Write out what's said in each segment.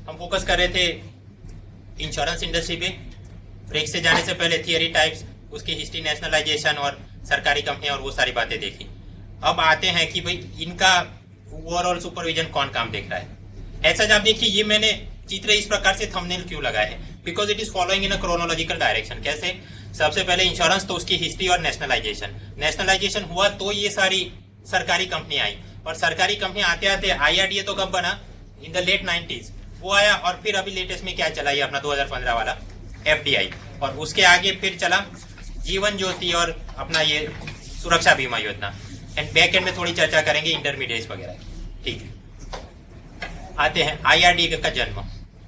हम फोकस कर रहे थे इंश्योरेंस इंडस्ट्री पे। ब्रेक से जाने से पहले थियरी टाइप्स, उसकी हिस्ट्री, नेशनलाइजेशन और सरकारी कंपनियां और वो सारी बातें देखी। अब आते हैं कि भाई इनका ओवरऑल सुपरविजन कौन काम देख रहा है। ऐसा आप देखिए, ये मैंने चित्र इस प्रकार से थंबनेल क्यों लगाया है, because it is following in a chronological direction. कैसे? सबसे पहले इंश्योरेंस, तो उसकी हिस्ट्री और नेशनलाइजेशन हुआ तो ये सारी सरकारी कंपनियां आई, और सरकारी कंपनी आते आते IRDA तो कब बना? इन द लेट 90s वो आया, और फिर अभी लेटेस्ट में क्या चला, ये अपना 2015 वाला FDI, और उसके आगे फिर चला जीवन ज्योति और अपना ये सुरक्षा बीमा योजना। एंड बैक एंड में थोड़ी चर्चा करेंगे इंटरमीडिएट वगैरह। ठीक है, आते हैं IRDA का जन्म।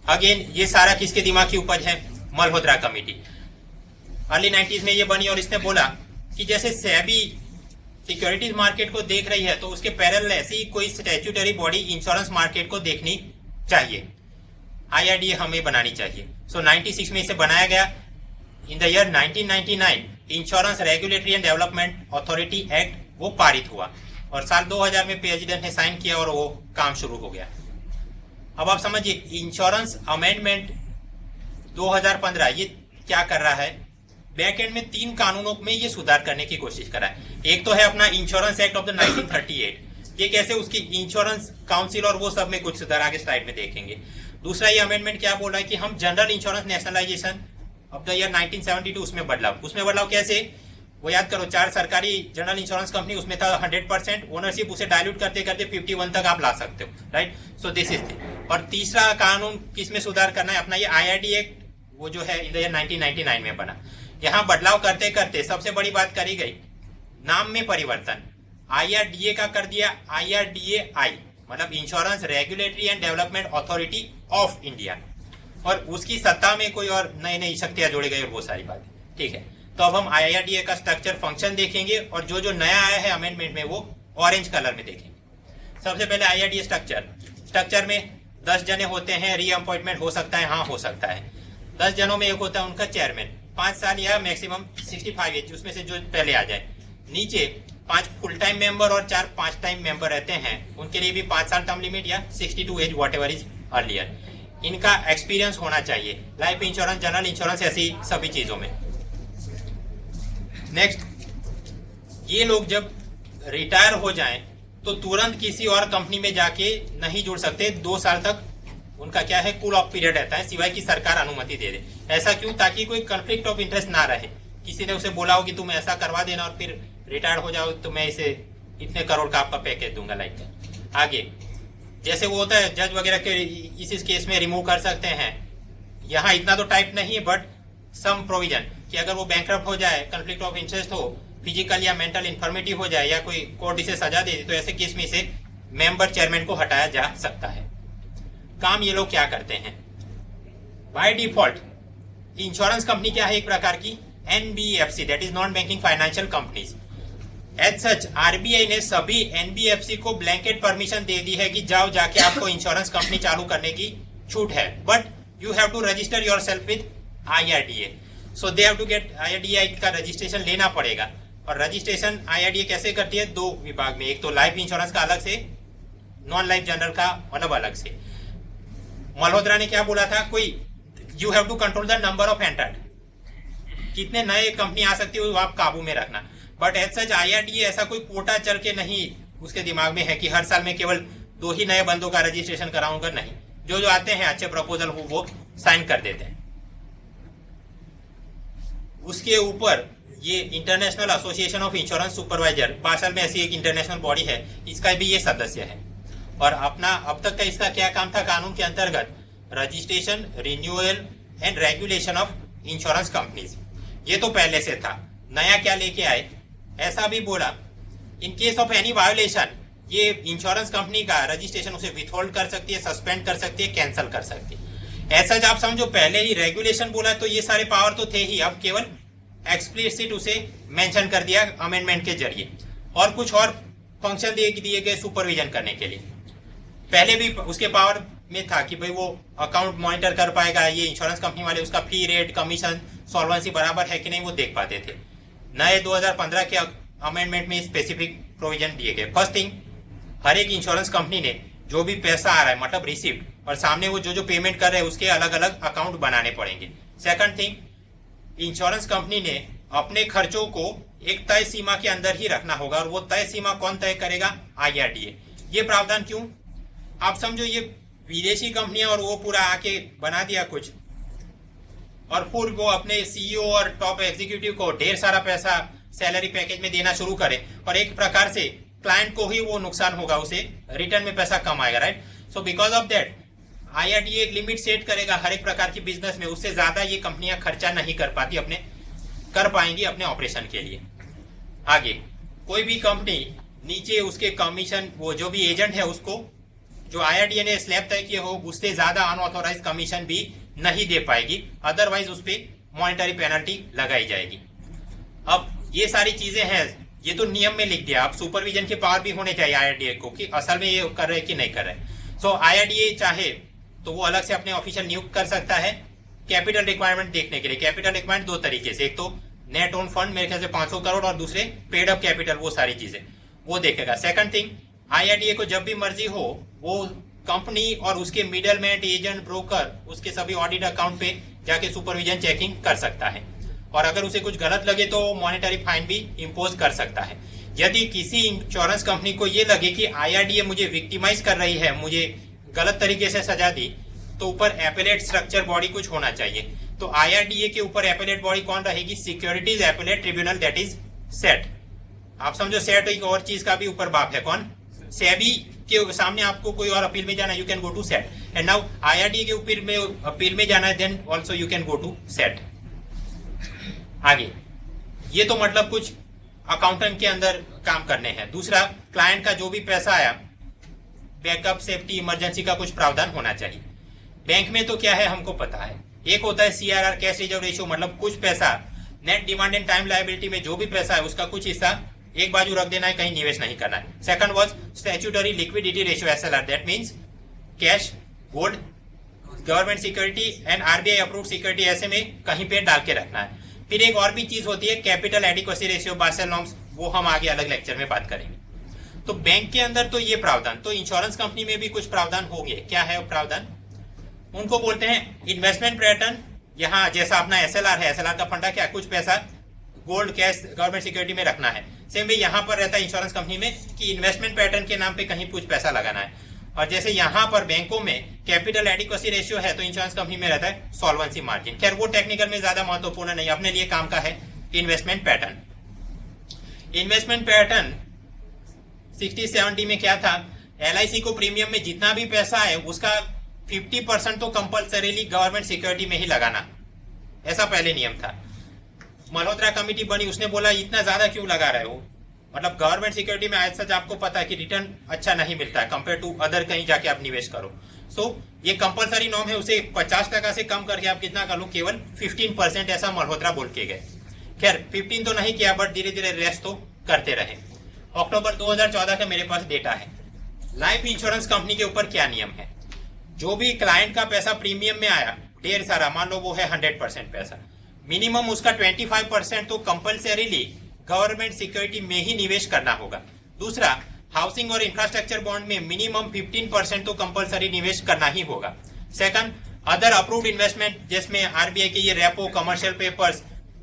अगेन ये सारा किसके दिमाग की उपज है? मल्होत्रा कमेटी। अर्ली 90s में ये बनी, और इसने बोला कि जैसे सेबी सिक्योरिटीज मार्केट को देख रही है तो उसके पैरेलल ऐसी कोई स्टैट्यूटरी बॉडी इंश्योरेंस मार्केट को देखनी चाहिए, IRDA हमें बनानी चाहिए। सो 96 में इसे बनाया गया। In the year 1999 insurance regulatory and development authority act वो पारित हुआ, और साल 2000 में प्रेसिडेंट ने साइन किया और वो काम शुरू हो गया। अब आप समझिए, इंश्योरेंस अमेंडमेंट 2015 ये क्या कर रहा है? बैक एंड में 3 कानूनों में ये सुधार करने की कोशिश करा है। एक तो है अपना इंश्योरेंस एक्ट ऑफ द 1938, ये कैसे उसकी इंश्योरेंस काउंसिल और वो सब में कुछ सुधार आगे स्लाइड में देखेंगे। दूसरा ये अमेंडमेंट क्या बोल रहा है कि हम general insurance nationalisation of the year 1972 उसमें बदलाव कैसे? वो याद करो, 4 सरकारी जनरल इंश्योरेंस कंपनी, उसमें था 100% ओनरशिप, उसे डायल्यूट करते करते 51 तक आप ला सकते हो, right? So this is thing. और तीसरा कानून किसमें सुधार करना है? अपना ये IRDA एक्ट, वो जो है इन द ईयर 1999 में बना। यहाँ बदलाव करते करते सबसे बड़ी बात करी गई, नाम में परिवर्तन। IRDA का कर दिया IRDAI, मतलब insurance regulatory and development authority of India, और उसकी सत्ता में कोई और नई नई शक्तियां जोड़ी गई और वो सारी बातें। ठीक है, तो अब हम IRDA का स्ट्रक्चर, फंक्शन देखेंगे, और जो जो नया आया है अमेंडमेंट में वो ऑरेंज कलर में देखेंगे। सबसे पहले IRDA स्ट्रक्चर में 10 जने होते हैं, री अपॉइंटमेंट हो सकता है, हाँ हो सकता है। 10 जनों में एक होता है उनका चेयरमैन, 5 साल या मैक्सिमम 65 एज, उसमें से जो पहले आ जाए। नीचे 5 फुल टाइम मेंबर और 4 पार्ट टाइम मेंबर रहते हैं, उनके लिए भी 5 साल टर्म लिमिट या 62 age whatever is earlier. इनका एक्सपीरियंस होना चाहिए लाइफ इंश्योरेंस, जनरल इंश्योरेंस, ऐसी सभी चीजों में। नेक्स्ट, ये लोग जब रिटायर हो जाएं तो तुरंत किसी और कंपनी में जाके नहीं जुड़ सकते, 2 साल तक उनका क्या है, कूल ऑफ पीरियड रहता है, सिवाय की सरकार अनुमति दे दे। ऐसा क्यों? ताकि कोई कंफ्लिक्ट ऑफ इंटरेस्ट ना रहे। किसी ने उसे बोला हो कि तुम ऐसा करवा देना और फिर रिटायर हो जाओ तो मैं इसे इतने करोड़ का आपका पैकेज दूंगा, लाइक। आगे जैसे वो होता है, जज वगैरह के इस केस में रिमूव कर सकते हैं। यहाँ इतना तो टाइप नहीं है, बट सम प्रोविजन कि अगर वो बैंकरप्ट हो जाए, कंफ्लिक्ट ऑफ इंटरेस्ट हो, फिजिकल या मेंटल इन्फॉर्मिटी हो जाए, या कोई कोर्ट इसे सजा दे दे, तो ऐसे केस में इसे मेंबर चेयरमैन को हटाया जा सकता है। काम ये लोग क्या करते हैं? बाय डिफॉल्ट इंश्योरेंस कंपनी क्या है? एक प्रकार की NBFC, that is non banking financial companies. As such RBI ने सभी NBFC को ब्लैंकेट परमिशन दे दी है कि जाओ जाके आपको इंश्योरेंस कंपनी चालू करने की छूट है, but you have to register yourself with IRDA। So they have to get IRDA का रजिस्ट्रेशन लेना पड़ेगा। और रजिस्ट्रेशन IRDA कैसे करती है? 2 विभाग में, एक तो लाइफ इंश्योरेंस का अलग से, नॉन लाइफ जनरल का मतलब अलग से। मल्होत्रा ने क्या बोला था? कोई you have to control the number of entered, कितने नए कंपनी आ सकती है वो आप काबू में रखना। बट एज सच IRDA ऐसा कोई कोटा चल के नहीं उसके दिमाग में है कि हर साल में केवल 2 ही नए बंदों का रजिस्ट्रेशन कराऊंगा, नहीं। जो जो आते हैं अच्छे प्रपोजल वो साइन कर देते हैं। उसके ऊपर ये international association of insurance supervisor, basal में ऐसी एक इंटरनेशनल बॉडी है, इसका भी ये सदस्य है। और अपना अब तक का इसका क्या काम था कानून के अंतर्गत? Registration, renewal and regulation of insurance companies. ये तो पहले से था। नया क्या लेके आए? ऐसा भी बोला in case of any violation ये इंश्योरेंस कंपनी का रजिस्ट्रेशन उसे विथहोल्ड कर सकती है, सस्पेंड कर सकती है, कैंसिल कर सकती है। ऐसा जब आप समझो, पहले ही रेगुलेशन बोला तो ये सारे पावर तो थे ही, अब केवल एक्सप्लिसिट उसे मेंशन कर दिया अमेंडमेंट के जरिए, और कुछ और फंक्शन दिए गए सुपरविजन करने के लिए। पहले भी उसके पावर में था कि भाई वो अकाउंट मॉनिटर कर पाएगा, ये इंश्योरेंस कंपनी वाले उसका फी रेट, कमीशन, सॉल्वेंसी बराबर है कि नहीं वो देख पाते थे। नए 2015 के अमेंडमेंट में स्पेसिफिक प्रोविजन दिए गए। फर्स्ट थिंग, हर एक इंश्योरेंस कंपनी ने जो भी पैसा आ रहा है मतलब रिसिप्ट, और सामने वो जो जो पेमेंट कर रहे हैं उसके अलग अलग अकाउंट बनाने पड़ेंगे। सेकंड थिंग, इंश्योरेंस कंपनी ने अपने खर्चों को एक तय सीमा के अंदर ही रखना होगा, और वो तय सीमा कौन तय करेगा? IRDA। ये प्रावधान क्यों? आप समझो ये विदेशी कंपनियां और वो पूरा आके बना दिया कुछ, और फिर वो अपने CEO और टॉप एग्जीक्यूटिव को ढेर सारा पैसा सैलरी पैकेज में देना शुरू करे, और एक प्रकार से क्लाइंट को ही वो नुकसान होगा, उसे रिटर्न में पैसा कम आएगा, right? So because of that IRDA एक लिमिट सेट करेगा हर एक प्रकार की बिजनेस में, उससे ज्यादा ये कंपनियां खर्चा नहीं कर पाएंगी अपने ऑपरेशन के लिए। आगे कोई भी कंपनी नीचे उसके कमीशन, वो जो भी एजेंट है उसको जो IRDA ने स्लैब तय किए हो उससे ज्यादा अनऑथोराइज कमीशन भी नहीं दे पाएगी, अदरवाइज उस पर मॉनिटरी पेनल्टी लगाई जाएगी। अब ये सारी चीजें हैं, ये तो नियम में लिख दिया, अब सुपरविजन के पावर भी होने चाहिए IRDA को कि असल में ये कर रहे कि नहीं कर रहे। सो IRDA चाहे तो वो अलग से अपने ऑफिशियल नियुक्त कर सकता है कैपिटल रिक्वायरमेंट देखने के लिए। कैपिटल रिक्वायरमेंट दो तरीके से, एक तो नेट ओन फंड मेरे ख्याल से 500 करोड़, और दूसरे पेड अप कैपिटल, वो सारी चीजें वो देखेगा। सेकंड थिंग, IRDA को जब भी मर्जी हो वो कंपनी और उसके मिडलमैन, एजेंट, ब्रोकर, उसके सभी ऑडिट अकाउंट पे जाके सुपरविजन चेकिंग कर सकता है, और अगर उसे कुछ गलत लगे तो मॉनेटरी फाइन भी इम्पोज कर सकता है। यदि किसी इंश्योरेंस कंपनी को ये लगे कि IRDA मुझे विक्टिमाइज कर रही है, मुझे गलत तरीके से सजा दी, तो ऊपर एपेलेट स्ट्रक्चर बॉडी कुछ होना चाहिए। तो IRDA के ऊपर एपेलेट बॉडी कौन रहेगी? Securities appellate tribunal, that is set. आप समझो सेट एक और चीज का भी ऊपर बाप है, कौन? सेबी के सामने आपको कोई और अपील में जाना, you can go to SAT, and now IRDA के अपील में जाना है, then also you can go to SAT. आगे ये तो मतलब कुछ अकाउंटेंट के अंदर काम करने हैं। दूसरा, क्लाइंट का जो भी पैसा आया, बैकअप, सेफ्टी, इमरजेंसी का कुछ प्रावधान होना चाहिए। बैंक में तो क्या है हमको पता है, एक होता है CRR, कैश रिजर्व रेशियो, मतलब कुछ पैसा net demand and time liability में जो भी पैसा है उसका कुछ हिस्सा एक बाजू रख देना है, कहीं निवेश नहीं करना है। Second was statutory liquidity ratio SLR, that means cash, gold, government security and RBI approved security, ऐसे में कहीं पे डाल के रखना है। फिर एक और भी चीज होती है capital adequacy ratio, Basel norms, वो हम आगे अलग लेक्चर में बात करेंगे। तो बैंक के अंदर तो ये प्रावधान, तो इंश्योरेंस कंपनी में भी कुछ प्रावधान हो गए। क्या है वो प्रावधान? उनको बोलते हैं इन्वेस्टमेंट पैटर्न। यहाँ जैसा अपना SLR है, SLR का फंडा क्या, कुछ पैसा गोल्ड, कैश, गवर्नमेंट सिक्योरिटी में रखना है। सेम भी यहाँ पर रहता है इंश्योरेंस कंपनी में कि इन्वेस्टमेंट पैटर्न के नाम पे कहीं कुछ पैसा लगाना है। और जैसे यहाँ पर बैंकों में कैपिटल एडिक्वेसी रेशियो है, तो इंश्योरेंस कंपनी में रहता है सॉल्वेंसी मार्जिन। खैर वो टेक्निकल में ज्यादा महत्वपूर्ण नहीं, अपने लिए काम का है इन्वेस्टमेंट पैटर्न। इन्वेस्टमेंट पैटर्न 60-70 में क्या था, LIC को प्रीमियम में जितना भी पैसा है उसका 50% तो कंपल्सरीली गवर्नमेंट सिक्योरिटी में ही लगाना, ऐसा पहले नियम था। मल्होत्रा कमेटी बनी, उसने बोला इतना ज्यादा क्यों लगा रहे हो, मतलब गवर्नमेंट सिक्योरिटी में आज सच आपको पता है कि रिटर्न अच्छा नहीं मिलता है कंपेयर टू अदर, कहीं जाके आप निवेश करो। सो ये कंपलसरी नॉर्म है, उसे 50% से कम करके आप कितना कर लो, केवल 15%, ऐसा मल्होत्रा बोल के गए। खैर 15 तो नहीं किया, बट धीरे धीरे रेस्ट तो करते रहे। अक्टूबर 2014 का मेरे पास डेटा है। लाइफ इंश्योरेंस कंपनी के ऊपर क्या नियम है, जो भी क्लाइंट का पैसा प्रीमियम में आया ढेर सारा, मान लो वो है 100% पैसा, मिनिमम उसका 25% तो कंपल्सरीली गवर्नमेंट सिक्योरिटी में ही निवेश करना होगा। दूसरा, हाउसिंग और इंफ्रास्ट्रक्चर बॉन्ड में मिनिमम 15% तो कंपल्सरी निवेश करना ही होगा। सेकंड, अदर अप्रूव्ड इन्वेस्टमेंट जिसमें RBI के ये repo, commercial papers,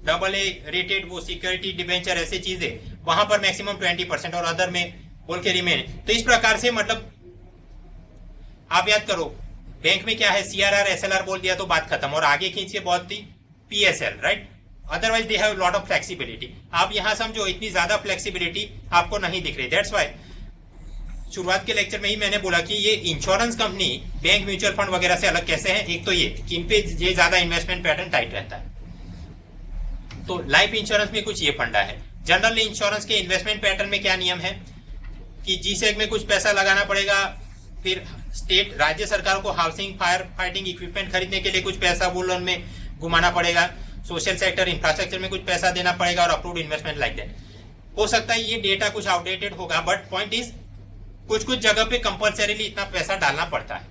AA rated वो सिक्योरिटी डिबेंचर, ऐसी चीजें, वहां पर मैक्सिमम 20%, और अदर में बोल के रिमेन। तो इस प्रकार से मतलब आप याद करो, बैंक में क्या है, CRR SLR बोल दिया तो बात खत्म, और आगे खींच के बहुत थी PSL, right. Otherwise they have lot of flexibility. आप यहां समझो इतनी ज्यादा फ्लेक्सिबिलिटी आपको नहीं दिख रही। दैट्स व्हाई शुरुआत के लेक्चर में ही मैंने बोला कि ये insurance company bank, mutual fund वगैरह से अलग कैसे है। एक तो ये कि इन पे ये ज्यादा इन्वेस्टमेंट पैटर्न टाइट रहता है। तो लाइफ इंश्योरेंस में कुछ ये फंडा है। जनरल इंश्योरेंस के इन्वेस्टमेंट पैटर्न में क्या नियम है कि GSEC में कुछ पैसा लगाना पड़ेगा, फिर स्टेट, राज्य सरकारों को हाउसिंग, फायर फाइटिंग इक्विपमेंट खरीदने के लिए कुछ पैसा वो लोन में घुमाना पड़ेगा, सोशल सेक्टर, इंफ्रास्ट्रक्चर में कुछ पैसा देना पड़ेगा, और अप्रूव्ड इन्वेस्टमेंट लाइक दैट। हो सकता है ये डेटा कुछ आउटडेटेड होगा, बट पॉइंट इज कुछ कुछ जगह पे कंपल्सरीली इतना पैसा डालना पड़ता है।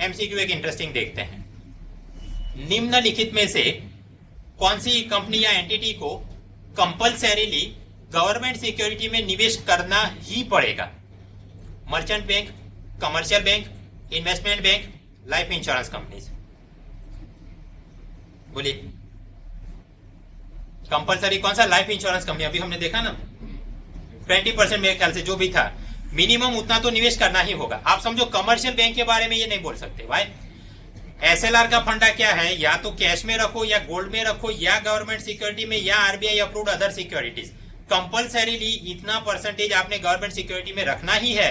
MCQ एक इंटरेस्टिंग देखते हैं, निम्नलिखित में से कौन सी कंपनी या एंटिटी को कंपल्सरीली गवर्नमेंट सिक्योरिटी में निवेश करना ही पड़ेगा? Merchant bank, commercial bank, investment bank, life insurance companies. बोलिए कंपलसरी कौन सा? Life insurance company. अभी हमने देखा ना 20% मेरे ख्याल से जो भी था, मिनिमम उतना तो निवेश करना ही होगा। आप समझो कमर्शियल बैंक के बारे में ये नहीं बोल सकते भाई। एसएलआर का फंडा क्या है? या तो कैश में रखो या गोल्ड में रखो या गवर्नमेंट सिक्योरिटी में या RBI approved other securities. Compulsorily इतना परसेंटेज आपने गवर्नमेंट सिक्योरिटी में रखना ही है,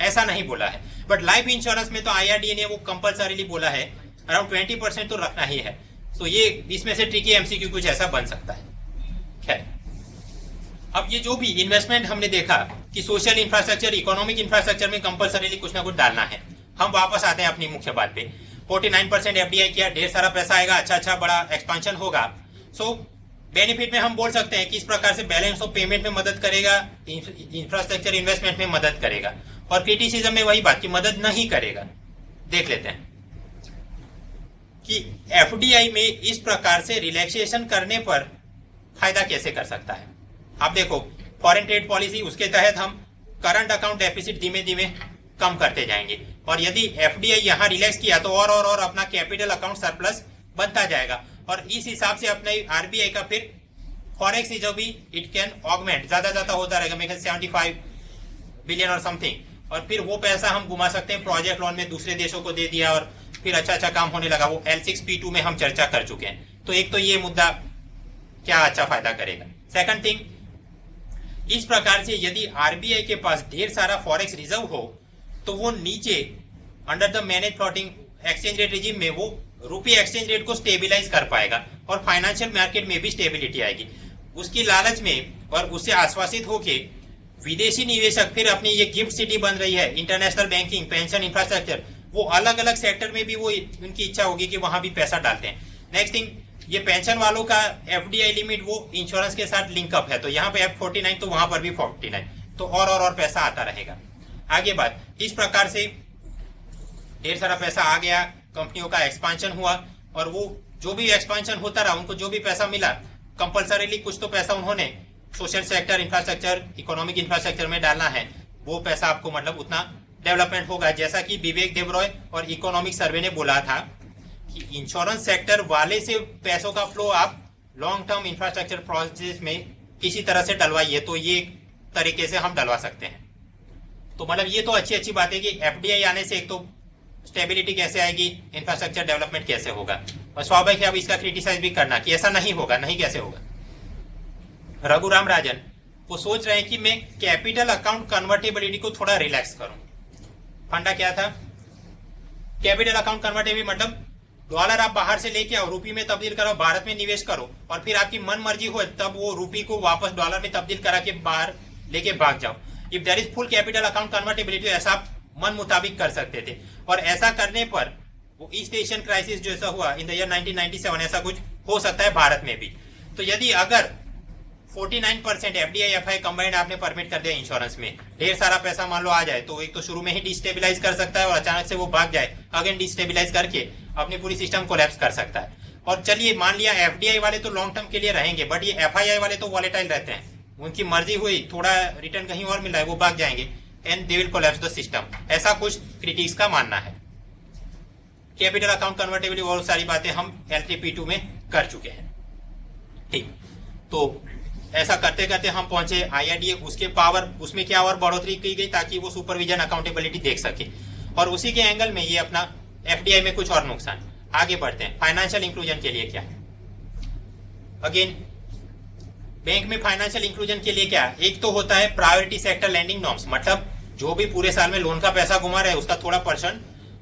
ऐसा नहीं बोला है। बट लाइफ इंश्योरेंस में तो आईआरडीए ने वो कंपलसरीली बोला है अराउंड 20% तो रखना ही है। तो ये इसमें से ट्रिकी एमसीक्यू कुछ ऐसा बन सकता है। खैर, अब ये जो भी इन्वेस्टमेंट हमने देखा कि सोशल इंफ्रास्ट्रक्चर, इकोनॉमिक इंफ्रास्ट्रक्चर में कंपलसरीली कुछ ना कुछ डालना है। हम वापस आते हैं अपनी मुख्य बात पे। 49% एफडीआई किया, ढेर सारा पैसा आएगा, अच्छा बड़ा एक्सपांशन होगा। सो बेनिफिट में हम बोल सकते हैं कि इस प्रकार से बैलेंस ऑफ पेमेंट में मदद करेगा, इंफ्रास्ट्रक्चर इन्वेस्टमेंट में मदद करेगा। और क्रिटिसिज्म में वही बात की मदद नहीं करेगा। देख लेते हैं कि एफडीआई में इस प्रकार से रिलैक्सेशन करने पर फायदा कैसे कर सकता है। आप देखो फॉरेन ट्रेड पॉलिसी, उसके तहत हम करंट अकाउंट डेफिसिट धीमे धीमे कम करते जाएंगे। और यदि एफडीआई यहां रिलैक्स किया तो और अपना कैपिटल अकाउंट सरप्लस बनता जाएगा। और इस हिसाब से अपने आरबीआई का फिर फॉरेक्स रिजर्व भी इट कैन ऑगमेंट, ज्यादा होता रहेगा, मेरे 75 बिलियन और समथिंग। और फिर वो पैसा हम घुमा सकते हैं प्रोजेक्ट लोन में, दूसरे देशों को दे दिया और फिर अच्छा काम होने लगा। वो L6P2 में हम चर्चा कर चुके हैं। तो एक तो ये मुद्दा क्या अच्छा फायदा करेगा। सेकंड थिंग, इस प्रकार से यदि आरबीआई के पास ढेर सारा फॉरेक्स रिजर्व हो तो वो नीचे under the manage floating exchange rate regime में वो रुपये एक्सचेंज रेट को स्टेबिलाईज कर पाएगा और फाइनेंशियल मार्केट में भी स्टेबिलिटी आएगी। उसकी लालच में और उससे आश्वासित होके विदेशी निवेशक फिर अपनी ये गिफ्ट सिटी बन रही है, इंटरनेशनल बैंकिंग, पेंशन, इंफ्रास्ट्रक्चर, वो अलग अलग सेक्टर में भी वो उनकी इच्छा होगी कि वहां भी पैसा डालते हैं। नेक्स्ट थिंग, ये पेंशन वालों का एफडीआई लिमिट वो इंश्योरेंस के साथ लिंकअप है, तो यहाँ पे F49 तो वहां पर भी 49, तो और पैसा आता रहेगा। आगे बात, इस प्रकार से ढेर सारा पैसा आ गया, कंपनियों का एक्सपांशन हुआ और वो जो भी एक्सपांशन होता रहा, उनको जो भी पैसा मिला कंपलसरीली कुछ तो पैसा उन्होंने social sector, infrastructure, economic infrastructure में डालना है। वो पैसा आपको मतलब उतना डेवलपमेंट होगा। जैसा कि विवेक देबरॉय और इकोनॉमिक सर्वे ने बोला था कि इंश्योरेंस सेक्टर वाले से पैसों का फ्लो आप लॉन्ग टर्म इंफ्रास्ट्रक्चर प्रोजेक्ट में किसी तरह से डलवाइए, तो ये तरीके से हम डलवा सकते हैं। तो मतलब ये तो अच्छी बात है कि एफडीआई आने से एक तो स्टेबिलिटी कैसे आएगी, इंफ्रास्ट्रक्चर डेवलपमेंट कैसे होगा। और स्वाभाविक है अब इसका क्रिटिसाइज भी करना कि ऐसा नहीं होगा, नहीं कैसे होगा। रघुराम राजन वो सोच रहे हैं कि मैं कैपिटल अकाउंट कन्वर्टेबिलिटी को थोड़ा रिलैक्स करूं। फंडा क्या था? कैपिटल अकाउंट कन्वर्टेबिलिटी मतलब डॉलर आप बाहर से लेके आओ, रुपये में तब्दील करो, भारत में निवेश करो और फिर आपकी मन मर्जी हो तब वो रुपये को वापस डॉलर में तब्दील करा के बाहर लेके भाग जाओ। If there is full capital account convertibility, ऐसा आप मन मुताबिक कर सकते थे। और ऐसा करने पर वो ईस्ट एशियन क्राइसिस जैसा हुआ इन द ईयर 1997, ऐसा कुछ हो सकता है भारत में भी। तो यदि अगर 49% एफडीआई एफआई कंबाइंड आपने परमिट कर दिया इंश्योरेंस में, ढेर सारा पैसा मान लो आ जाए, तो एक तो शुरू में ही डिस्टेबिलाईज कर सकता है और अचानक से वो भाग जाए, अगेन डिस्टेबिलाईज करके अपनी पूरी सिस्टम कोलैप्स कर सकता है। और चलिए मान लिया एफडीआई वाले तो लॉन्ग टर्म के लिए रहेंगे, बट ये एफआईआई वाले तो वॉलेटाइल रहते हैं, उनकी मर्जी हुई थोड़ा रिटर्न कहीं और मिल रहा है वो भाग जाएंगे and they will collapse the system. ऐसा कुछ क्रिटिक्स का मानना है। कैपिटल अकाउंट कन्वर्टेबिलिटी और सारी बातें हम L3P2 में कर चुके हैं। ठीक, तो ऐसा करते करते हम पहुंचे आईआरडीए, उसके पावर उसमें क्या और बढ़ोतरी की गई ताकि वो सुपरविजन अकाउंटेबिलिटी देख सके। और उसी के एंगल में ये अपना एफडीआई में कुछ और नुकसान। आगे बढ़ते हैं, फाइनेंशियल इंक्लूजन के लिए क्या। अगेन बैंक में फाइनेंशियल इंक्लूजन के लिए क्या, एक तो होता है प्रायोरिटी सेक्टर लैंडिंग नॉर्म्स, मतलब जो भी पूरे साल में लोन का पैसा घुमा रहे उसका थोड़ा परसेंट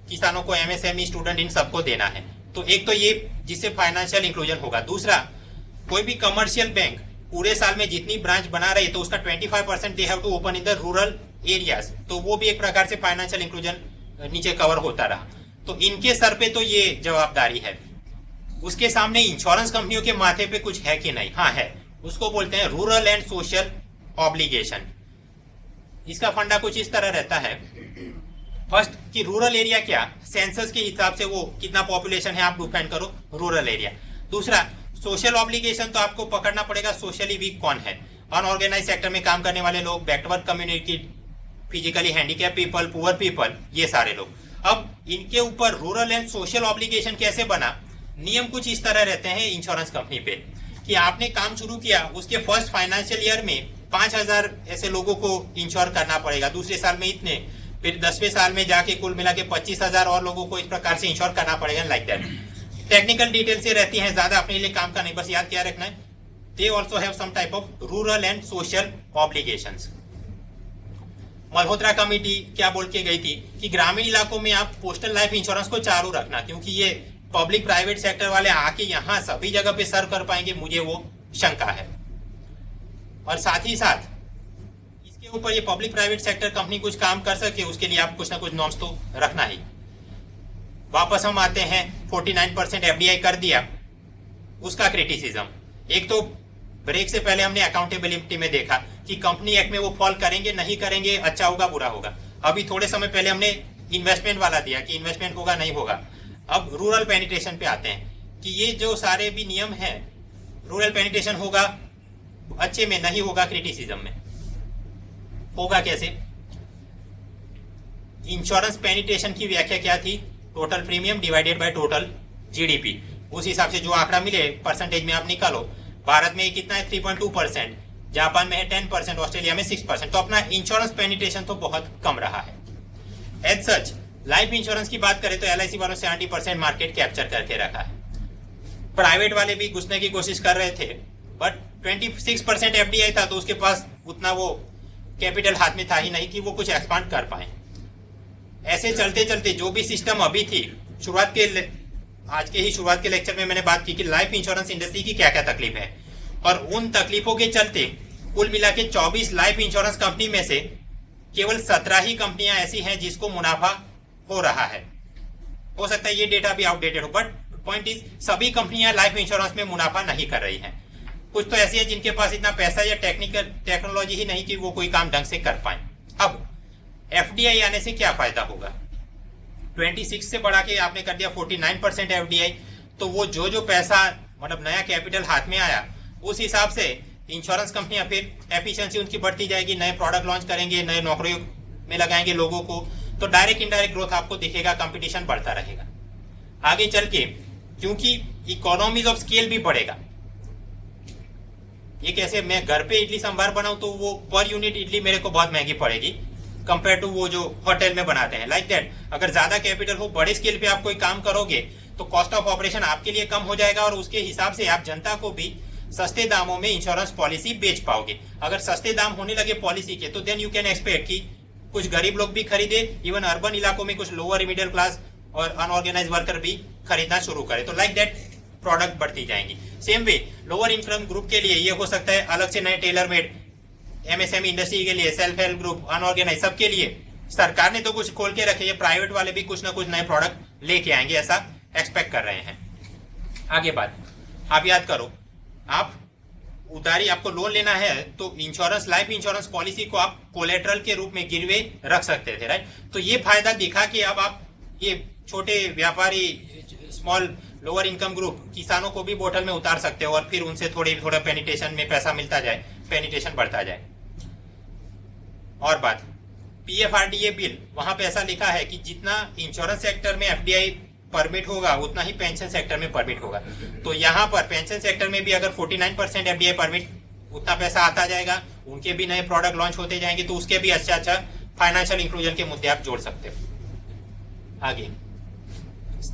किसानों को, एमएसएमई, स्टूडेंट, इन सबको देना है। तो एक तो ये जिससे फाइनेंशियल इंक्लूजन होगा। दूसरा, कोई भी कमर्शियल बैंक पूरे साल में जितनी ब्रांच बना रही है तो उसका 25% they have to open in the rural areas, तो वो भी एक प्रकार से फाइनेंशियल इंक्लूजन नीचे कवर होता रहा। तो इनके सर पे तो ये जवाबदारी है। उसके सामने इंश्योरेंस कंपनियों के माथे पे कुछ है कि नहीं? हाँ है, उसको बोलते हैं रूरल एंड सोशल ऑब्लिगेशन। इसका फंडा कुछ इस तरह रहता है, फर्स्ट कि रूरल एरिया क्या, सेंसस के हिसाब से वो कितना पॉपुलेशन है आप डिफाइन करो रूरल एरिया। दूसरा, सोशल ऑब्लिगेशन तो आपको पकड़ना पड़ेगा सोशली वीक कौन है, अनऑर्गेनाइज सेक्टर में काम करने वाले लोग, backward community, physically handicap people, poor people, ये सारे लोग। अब इनके ऊपर रूरल एंड सोशल ऑब्लिगेशन कैसे बना? नियम कुछ इस तरह रहते हैं इंश्योरेंस कंपनी पे कि आपने काम शुरू किया, उसके फर्स्ट फाइनेंशियल ईयर में 5,000 ऐसे लोगों को इंश्योर करना पड़ेगा, दूसरे साल में इतने, फिर 10वें साल में जाके कुल मिला के 25,000 और लोगों को इस प्रकार से इंश्योर करना पड़ेगा, लाइक दैट। टेक्निकल डिटेल से रहती है, ज्यादा अपने लिए काम का नहीं, बस याद क्या रखना है, they also have some type of rural and social obligations. Malhotra committee क्या बोल के गई थी कि ग्रामीण इलाकों में आप पोस्टल लाइफ इंश्योरेंस को चालू रखना, क्योंकि ये पब्लिक प्राइवेट सेक्टर वाले आके यहाँ सभी जगह पे सर्व कर पाएंगे, मुझे वो शंका है। और साथ ही साथ इसके ऊपर ये पब्लिक प्राइवेट सेक्टर कंपनी कुछ काम कर सके, उसके लिए आप कुछ ना कुछ नॉर्म्स तो रखना ही। वापस हम आते हैं, 49% एफडीआई कर दिया, उसका क्रिटिसिज्म। एक तो ब्रेक से पहले हमने अकाउंटेबिलिटी में देखा कि कंपनी एक्ट में वो फॉल करेंगे नहीं करेंगे, अच्छा होगा बुरा होगा। अभी थोड़े समय पहले हमने इन्वेस्टमेंट वाला दिया कि इन्वेस्टमेंट होगा नहीं होगा। अब रूरल पेनिट्रेशन पे आते हैं कि ये जो सारे भी नियम है, रूरल पेनिट्रेशन होगा अच्छे में, नहीं होगा क्रिटिसिज्म में। होगा कैसे? इंश्योरेंस पेनिट्रेशन की व्याख्या क्या थी? Total premium divided by total GDP. उस हिसाब से जो आंकड़ा मिले परसेंटेज में आप निकालो। भारत में कितना है? 3.2%, जापान में है 10%, ऑस्ट्रेलिया में 6%। तो अपना इंश्योरेंस पेनिट्रेशन तो बहुत कम रहा है। एज सच लाइफ इंश्योरेंस की बात करें तो एलआईसी वालों 70% मार्केट कैप्चर करके रखा है। प्राइवेट वाले भी घुसने की कोशिश कर रहे थे, बट 26% एफडीआई था, तो उसके पास उतना वो कैपिटल हाथ में था ही नहीं कि वो कुछ एक्सपांड कर पाए। ऐसे चलते चलते जो भी सिस्टम अभी थी, आज के ही शुरुआत के लेक्चर में मैंने बात की कि लाइफ इंश्योरेंस इंडस्ट्री की क्या क्या तकलीफ है, और उन तकलीफों के चलते कुल मिला के 24 लाइफ इंश्योरेंस कंपनी में से केवल 17 ही कंपनियां ऐसी हैं जिसको मुनाफा हो रहा है। हो सकता है ये डेटा भी आउटडेटेड हो, बट पॉइंट इज सभी कंपनियां लाइफ इंश्योरेंस में मुनाफा नहीं कर रही हैं। कुछ तो ऐसी है जिनके पास इतना पैसा या टेक्नोलॉजी ही नहीं कि वो कोई काम ढंग से कर पाए। अब एफडीआई आने से क्या फायदा होगा? 26 से बढ़ा के आपने कर दिया 49% एफडीआई, तो वो जो पैसा मतलब नया कैपिटल हाथ में आया, उस हिसाब से इंश्योरेंस कंपनियां फिर एफिशिएंसी उनकी बढ़ती जाएगी, नए प्रोडक्ट लॉन्च करेंगे, नए नौकरियों में लगाएंगे लोगों को, तो डायरेक्ट इनडायरेक्ट ग्रोथ आपको दिखेगा, कंपटीशन बढ़ता रहेगा। आगे चल के क्योंकि इकोनॉमीज ऑफ स्केल भी बढ़ेगा। ये कैसे? मैं घर पे इडली सांभर बनाऊं तो वो पर यूनिट इडली मेरे को बहुत महंगी पड़ेगी कंपेयर टू वो जो होटल में बनाते हैं, लाइक दैट। अगर ज्यादा कैपिटल हो, बड़े स्केल पे आप कोई काम करोगे तो कॉस्ट ऑफ ऑपरेशन आपके लिए कम हो जाएगा, और उसके हिसाब से आप जनता को भी सस्ते दामों में इंश्योरेंस पॉलिसी बेच पाओगे। अगर सस्ते दाम होने लगे पॉलिसी के, तो देन यू कैन एक्सपेक्ट कि कुछ गरीब लोग भी खरीदे, इवन अर्बन इलाकों में कुछ लोअर मिडिल क्लास और अनऑर्गेनाइज वर्कर भी खरीदना शुरू करे, तो लाइक दैट प्रोडक्ट बढ़ती जाएंगी। Same way lower income group के लिए ये हो सकता है अलग से नए टेलर मेड, एमएसएमई इंडस्ट्री के लिए, सेल्फ हेल्प ग्रुप, अनऑर्गेनाइज, सबके लिए सरकार ने तो कुछ खोल के रखे, ये प्राइवेट वाले भी कुछ ना कुछ नए प्रोडक्ट लेके आएंगे, ऐसा एक्सपेक्ट कर रहे हैं। आगे बात आप याद करो, आप उधारी आपको लोन लेना है तो इंश्योरेंस, लाइफ इंश्योरेंस पॉलिसी को आप कोलेट्रल के रूप में गिरवे रख सकते थे, राइट? तो ये फायदा दिखा कि अब आप ये छोटे व्यापारी, स्मॉल लोअर इनकम ग्रुप, किसानों को भी बोतल में उतार सकते हो, और फिर उनसे थोड़ा पेनिट्रेशन में पैसा मिलता जाए, पेनिट्रेशन बढ़ता जाए। और बात पीएफआरडीए बिल, वहां पे ऐसा लिखा है कि जितना इंश्योरेंस सेक्टर में एफडीआई परमिट होगा उतना ही पेंशन सेक्टर में परमिट होगा। तो यहाँ पर पेंशन सेक्टर में भी अगर 49% एफडीआई परमिट, उतना पैसा आता जाएगा, उनके भी नए प्रोडक्ट लॉन्च होते जाएंगे, तो उसके भी अच्छा फाइनेंशियल इंक्लूजन के मुद्दे आप जोड़ सकते हो। आगे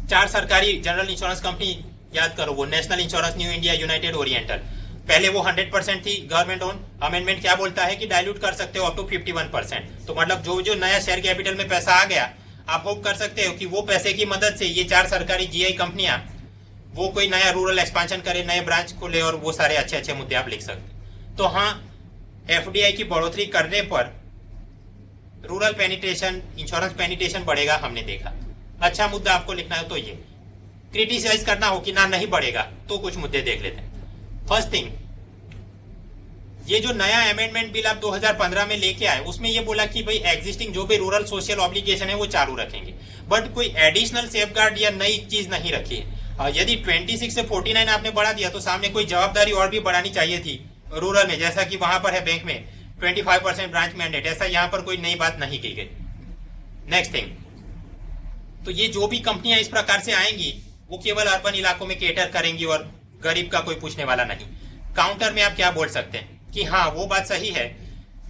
4 सरकारी जनरल इंश्योरेंस कंपनी याद करो, वो national insurance, new India, United oriental. पहले वो 100% थी गवर्नमेंट ओन। अमेंडमेंट क्या बोलता है कि डाइल्यूट कर सकते हो अप टू 51%। तो मतलब जो नया शेयर कैपिटल में पैसा आ गया, आप होप कर सकते हो कि वो पैसे की मदद से ये 4 सरकारी जीआई कंपनियां वो कोई नया रूरल एक्सपांशन करे, नए ब्रांच खोले, और वो सारे अच्छे मुद्दे आप लिख सकते। तो हाँ, एफडीआई की बढ़ोतरी करने पर रूरल पेनिट्रेशन, इंश्योरेंस पेनिट्रेशन बढ़ेगा, हमने देखा। अच्छा मुद्दा आपको लिखना है तो ये क्रिटिसाइज करना हो कि ना नहीं बढ़ेगा, तो कुछ मुद्दे देख लेते हैं। फर्स्ट थिंग, ये जो नया अमेंडमेंट बिल आप 2015 में लेके आए, उसमें ये बोला कि भाई एग्जिस्टिंग जो भी रूरल सोशल ऑब्लिगेशन है वो चालू रखेंगे, बट कोई एडिशनल सेफगार्ड या नई चीज नहीं रखी है। यदि 26 से 49 आपने बढ़ा दिया, तो सामने कोई जवाबदारी और भी बढ़ानी चाहिए थी रूरल में, जैसा कि वहां पर है बैंक में 25% ब्रांच मैंडेट, ऐसा यहाँ पर कोई नई बात नहीं की गई। नेक्स्ट थिंग, तो ये जो भी कंपनियां इस प्रकार से आएंगी वो केवल अर्बन इलाकों में केटर करेंगी और गरीब का कोई पूछने वाला नहीं। काउंटर में आप क्या बोल सकते हैं कि हाँ वो बात सही है,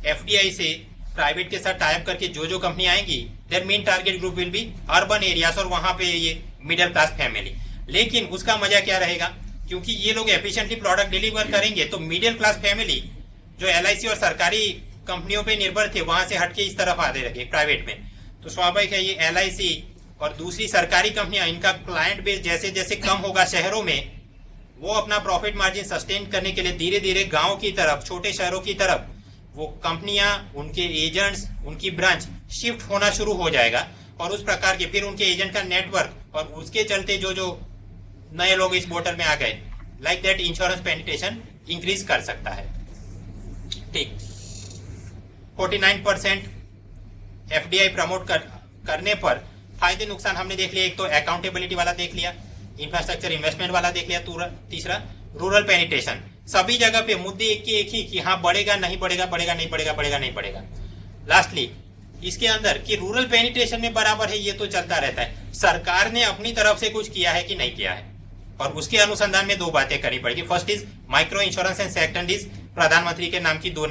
एफडीआई से प्राइवेट के साथ टाइप करके जो जो कंपनी आएंगी their main target group will be urban areas और वहां पे ये मिडिल क्लास फैमिली। लेकिन उसका मजा क्या रहेगा, क्योंकि ये लोग एफिशिएंटली प्रोडक्ट डिलीवर करेंगे तो मिडिल क्लास फैमिली जो एलआईसी और सरकारी कंपनियों पे निर्भर थे वहां से हटके इस तरफ आने लगे प्राइवेट में। तो स्वाभाविक है ये एलआईसी और दूसरी सरकारी कंपनियां, इनका क्लाइंट बेस जैसे जैसे कम होगा शहरों में, वो अपना प्रॉफिट मार्जिन सस्टेन करने के लिए धीरे धीरे गांव की तरफ, छोटे शहरों की तरफ वो कंपनियां, उनके एजेंट्स, उनकी ब्रांच शिफ्ट होना शुरू हो जाएगा और उस प्रकार के फिर उनके एजेंट का नेटवर्क और उसके चलते जो जो नए लोग इस पोर्टल में आ गए, like that insurance penetration increase कर सकता है। ठीक, 49% एफडीआई प्रमोट करने पर फायदे नुकसान हमने देख लिया। एक तो अकाउंटेबिलिटी वाला देख लिया, इंफ्रास्ट्रक्चर इन्वेस्टमेंट वाला देख लिया, तीसरा रूरल पेनिट्रेशन। सभी जगह पे मुद्दे एक ही कि हाँ बढ़ेगा नहीं बढ़ेगा, बढ़ेगा नहीं बढ़ेगा, बढ़ेगा नहीं बढ़ेगा। लास्टली इसके अंदर कि रूरल पेनिट्रेशन में बराबर है, ये तो चलता रहता है। सरकार ने अपनी तरफ से कुछ किया है कि नहीं किया है, और उसके अनुसंधान में दो बातें करनी पड़ेगी। First is micro insurance and second is प्रधानमंत्री के नाम की दो